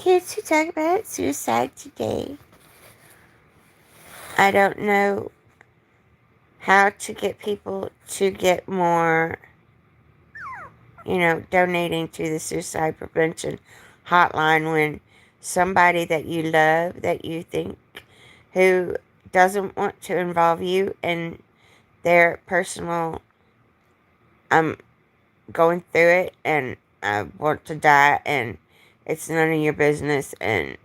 here to talk about suicide today. I don't know how to get people to get more, donating to the suicide prevention hotline when somebody that you love, that you think, who doesn't want to involve you in their personal, I'm going through it and I want to die and it's none of your business and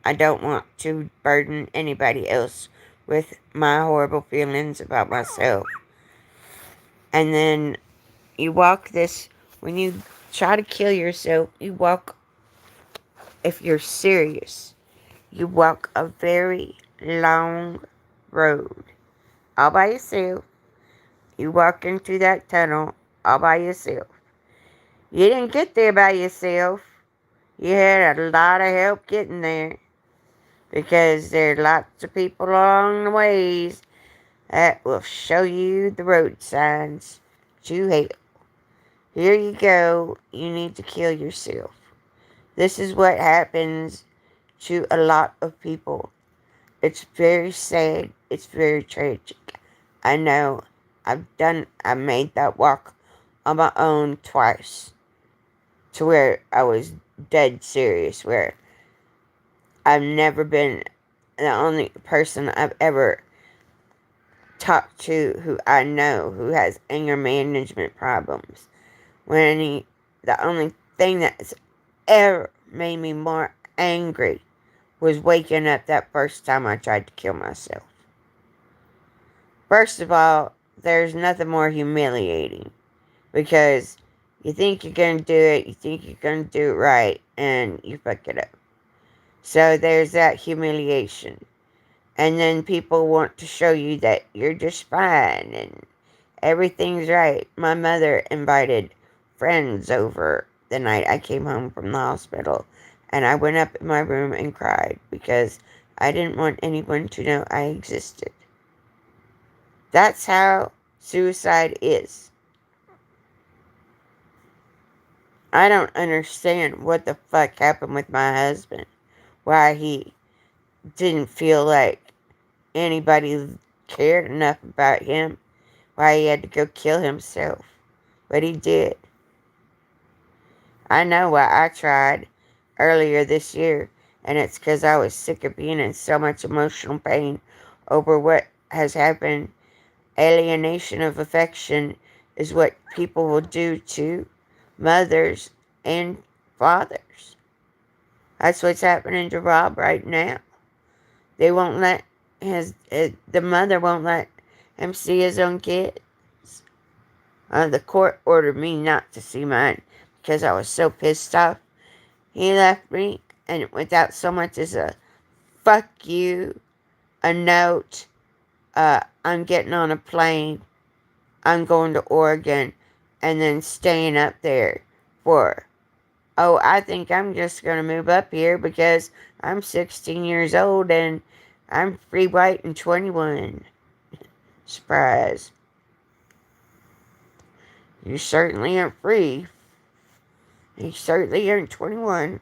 I don't want to burden anybody else with my horrible feelings about myself. And then you walk this, when you try to kill yourself, you walk, if you're serious, you walk a very long road all by yourself. You walk into that tunnel all by yourself. You didn't get there by yourself. You had a lot of help getting there because there are lots of people along the ways that will show you the road signs to hell. Here you go. You need to kill yourself. This is what happens to a lot of people. It's very sad. It's very tragic. I know. I made that walk on my own twice to where I was dead serious, where I've never been the only person I've ever talked to who I know who has anger management problems. The only thing that's ever made me more angry was waking up that first time I tried to kill myself. First of all, there's nothing more humiliating because you think you're going to do it, you think you're going to do it right, and you fuck it up. So there's that humiliation. And then people want to show you that you're just fine and everything's right. My mother invited friends over the night I came home from the hospital, and I went up in my room and cried because I didn't want anyone to know I existed. That's how suicide is. I don't understand what the fuck happened with my husband. Why he didn't feel like anybody cared enough about him. Why he had to go kill himself. But he did. I know why I tried earlier this year, and it's because I was sick of being in so much emotional pain over what has happened. Alienation of affection is what people will do to mothers and fathers. That's what's happening to Rob right now. They won't let the mother won't let him see his own kids. The court ordered me not to see mine because I was so pissed off. He left me, and without so much as a fuck you, a note, I'm getting on a plane, I'm going to Oregon, and then staying up there for, I think I'm just going to move up here because I'm 16 years old and I'm free, white, and 21. Surprise. You certainly aren't free. You certainly aren't 21.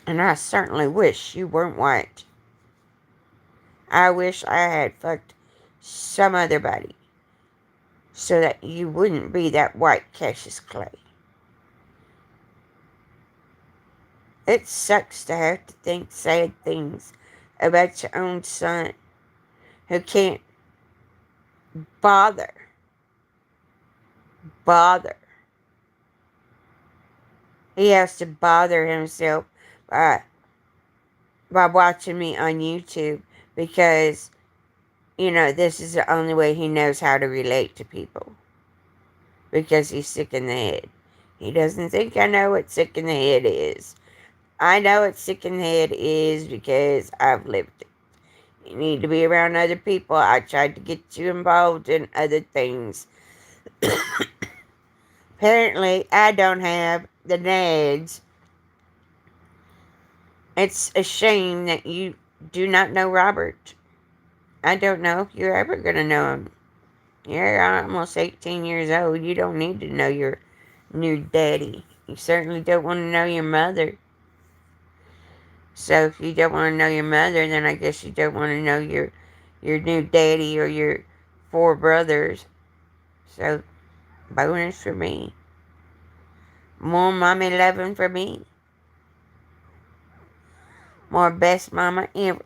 And I certainly wish you weren't white. I wish I had fucked some other body so that you wouldn't be that white Cassius Clay. It sucks to have to think sad things about your own son who can't bother. He has to bother himself by watching me on YouTube because, this is the only way he knows how to relate to people. Because he's sick in the head. He doesn't think I know what sick in the head is. I know what sick in the head is because I've lived it. You need to be around other people. I tried to get you involved in other things. Apparently, I don't have the nads. It's a shame that you do not know Robert. I don't know if you're ever going to know him. You're almost 18 years old. You don't need to know your new daddy. You certainly don't want to know your mother. So if you don't want to know your mother, then I guess you don't want to know your new daddy or your four brothers. So bonus for me. More mommy loving for me. More best mama ever.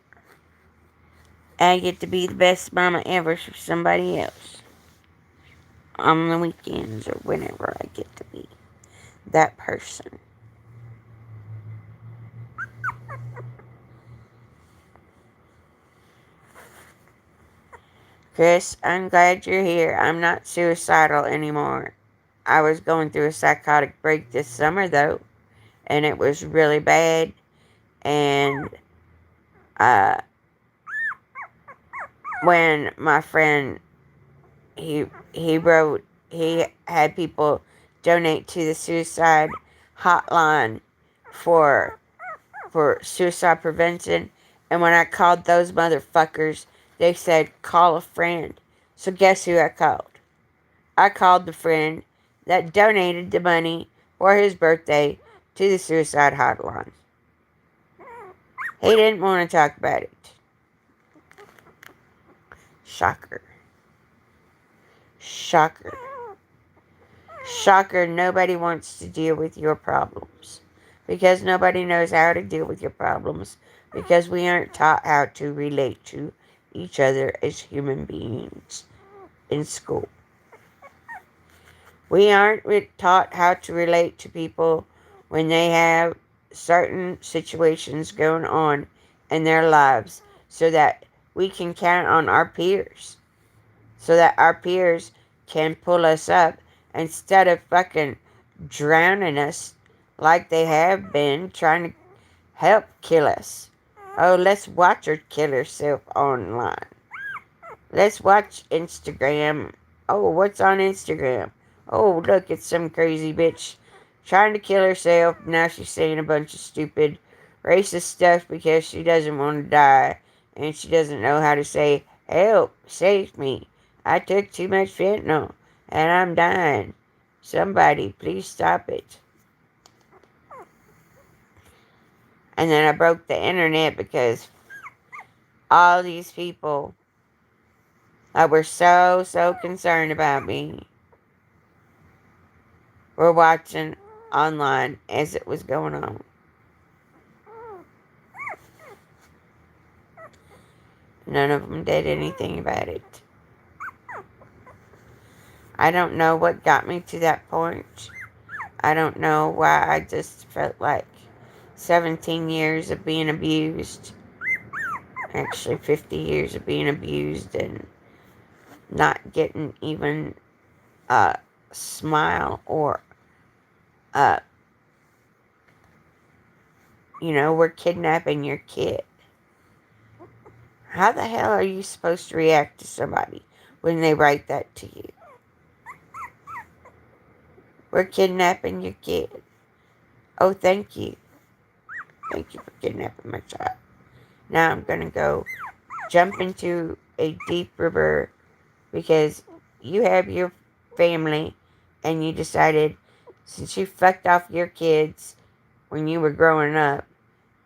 I get to be the best mama ever for somebody else. On the weekends or whenever I get to be that person. Chris, I'm glad you're here. I'm not suicidal anymore. I was going through a psychotic break this summer, though, and it was really bad. And uh, when my friend he had people donate to the suicide hotline for suicide prevention, and when I called those motherfuckers, they said call a friend. So guess who I called? I called the friend that donated the money for his birthday to the suicide hotline. He didn't want to talk about it. Shocker. Shocker. Shocker, nobody wants to deal with your problems. Because nobody knows how to deal with your problems. Because we aren't taught how to relate to each other as human beings in school. We aren't taught how to relate to people when they have certain situations going on in their lives so that we can count on our peers. So that our peers can pull us up instead of fucking drowning us like they have been trying to help kill us. Oh, let's watch her kill herself online. Let's watch Instagram. Oh, what's on Instagram? Oh, look, it's some crazy bitch trying to kill herself. Now she's saying a bunch of stupid racist stuff because she doesn't want to die. And she doesn't know how to say, help, save me. I took too much fentanyl and I'm dying. Somebody, please stop it. And then I broke the internet because all these people that were so concerned about me were watching online as it was going on. None of them did anything about it. I don't know what got me to that point. I don't know why I just felt like 17 years of being abused. Actually, 50 years of being abused and not getting even a smile or we're kidnapping your kid. How the hell are you supposed to react to somebody when they write that to you? We're kidnapping your kid. Oh, thank you. Thank you for kidnapping my child. Now I'm going to go jump into a deep river because you have your family and you decided, since you fucked off your kids when you were growing up,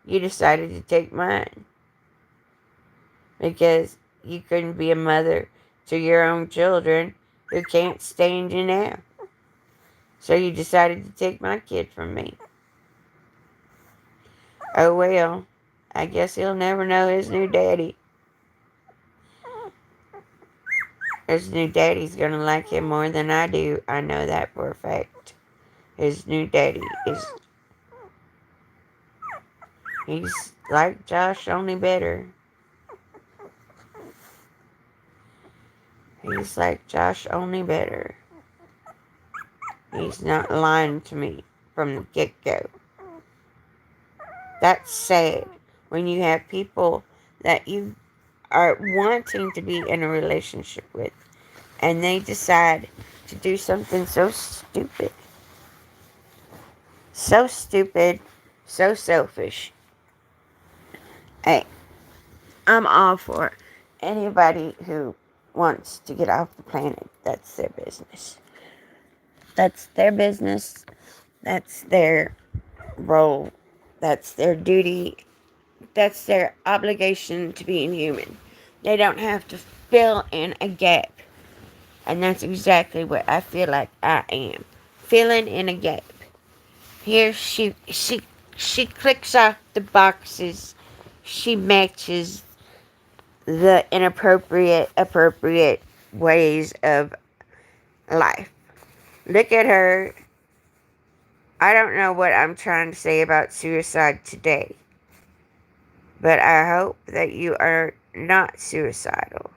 you decided to take mine. Because you couldn't be a mother to your own children who can't stand you now. So you decided to take my kid from me. Oh well, I guess he'll never know his new daddy. His new daddy's gonna like him more than I do. I know that for a fact. His new daddy he's like Josh, only better. He's like Josh, only better. He's not lying to me from the get-go. That's sad when you have people that you are wanting to be in a relationship with and they decide to do something so stupid. So stupid, so selfish. Hey, I'm all for anybody who wants to get off the planet. That's their business. That's their business. That's their role. That's their duty. That's their obligation to being human. They don't have to fill in a gap. And that's exactly what I feel like I am. Filling in a gap. Here she clicks off the boxes. She matches the appropriate ways of life. Look at her. I don't know what I'm trying to say about suicide today, but I hope that you are not suicidal.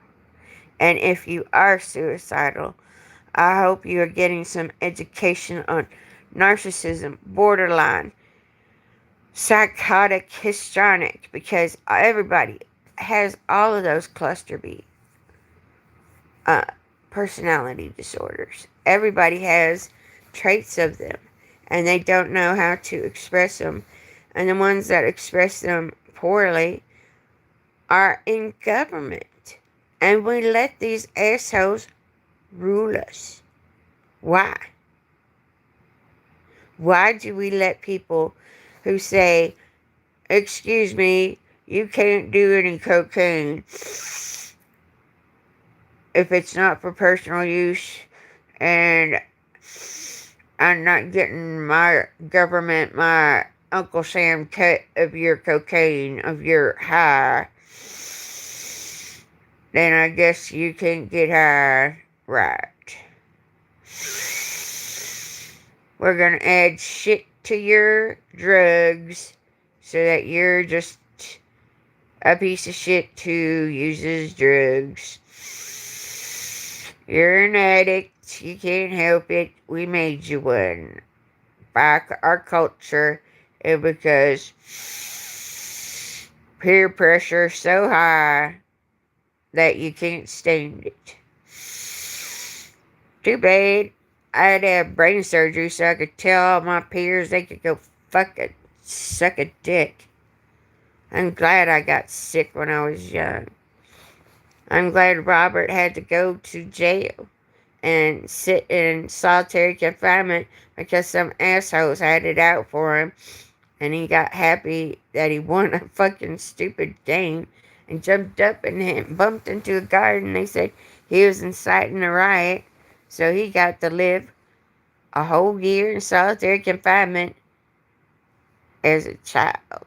And if you are suicidal, I hope you are getting some education on narcissism, borderline, psychotic, histrionic, because everybody has all of those cluster B uh, personality disorders. Everybody has traits of them, and they don't know how to express them. And the ones that express them poorly are in government. And we let these assholes rule us. Why? Why do we let people who say, excuse me, you can't do any cocaine if it's not for personal use, and I'm not getting my government, my Uncle Sam cut of your cocaine, of your high, then I guess you can't get high, right? We're gonna add shit to your drugs so that you're just a piece of shit who uses drugs. You're an addict. You can't help it. We made you one by our culture, and because peer pressure so high that you can't stand it. Too bad. I had to have brain surgery so I could tell all my peers they could go fucking suck a dick. I'm glad I got sick when I was young. I'm glad Robert had to go to jail and sit in solitary confinement because some assholes had it out for him, and he got happy that he won a fucking stupid game and jumped up and bumped into a guard, and they said he was inciting a riot, so he got to live a whole year in solitary confinement as a child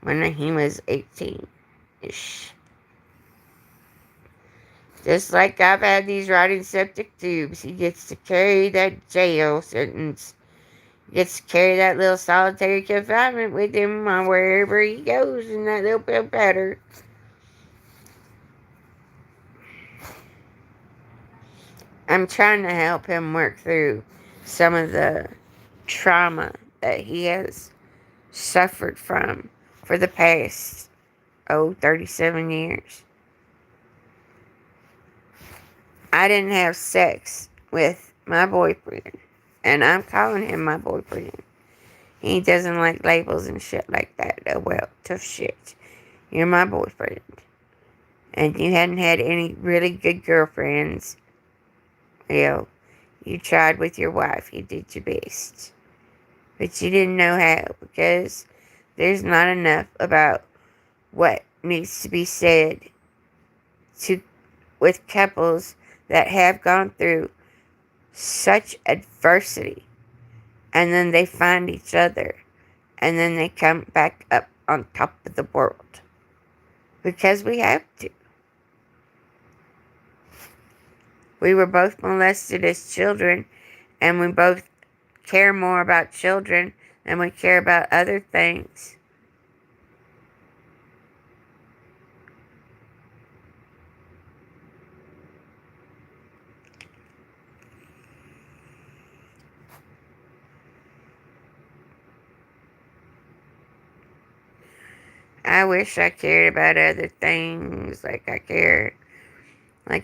when he was 18-ish. Just like I've had these rotting septic tubes, he gets to carry that jail sentence. He gets to carry that little solitary confinement with him wherever he goes in that little pill powder. I'm trying to help him work through some of the trauma that he has suffered from for the past, 37 years. I didn't have sex with my boyfriend, and I'm calling him my boyfriend. He doesn't like labels and shit like that. Oh, well, tough shit. You're my boyfriend. And you hadn't had any really good girlfriends. Well, you tried with your wife. You did your best. But you didn't know how, because there's not enough about what needs to be said with couples that have gone through such adversity, and then they find each other, and then they come back up on top of the world, because we have to. We were both molested as children, and we both care more about children than we care about other things. I wish I cared about other things like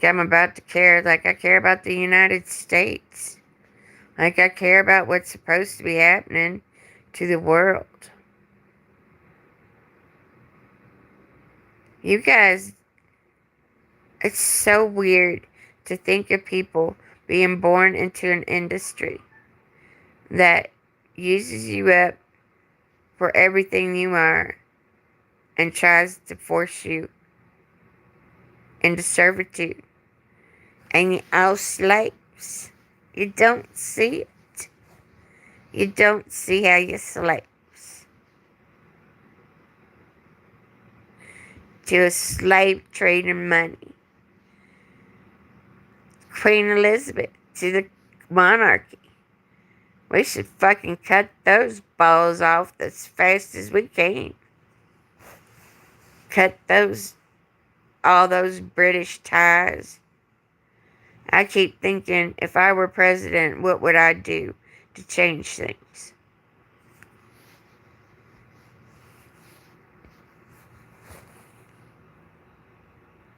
I'm about to care, like I care about the United States. Like I care about what's supposed to be happening to the world. You guys, it's so weird to think of people being born into an industry that uses you up for everything you are, and tries to force you into servitude. And you're all slaves. You don't see it. You don't see how you're slaves to a slave trading money. Queen Elizabeth to the monarchy. We should fucking cut those balls off as fast as we can. Cut all those British ties. I keep thinking, if I were president, what would I do to change things?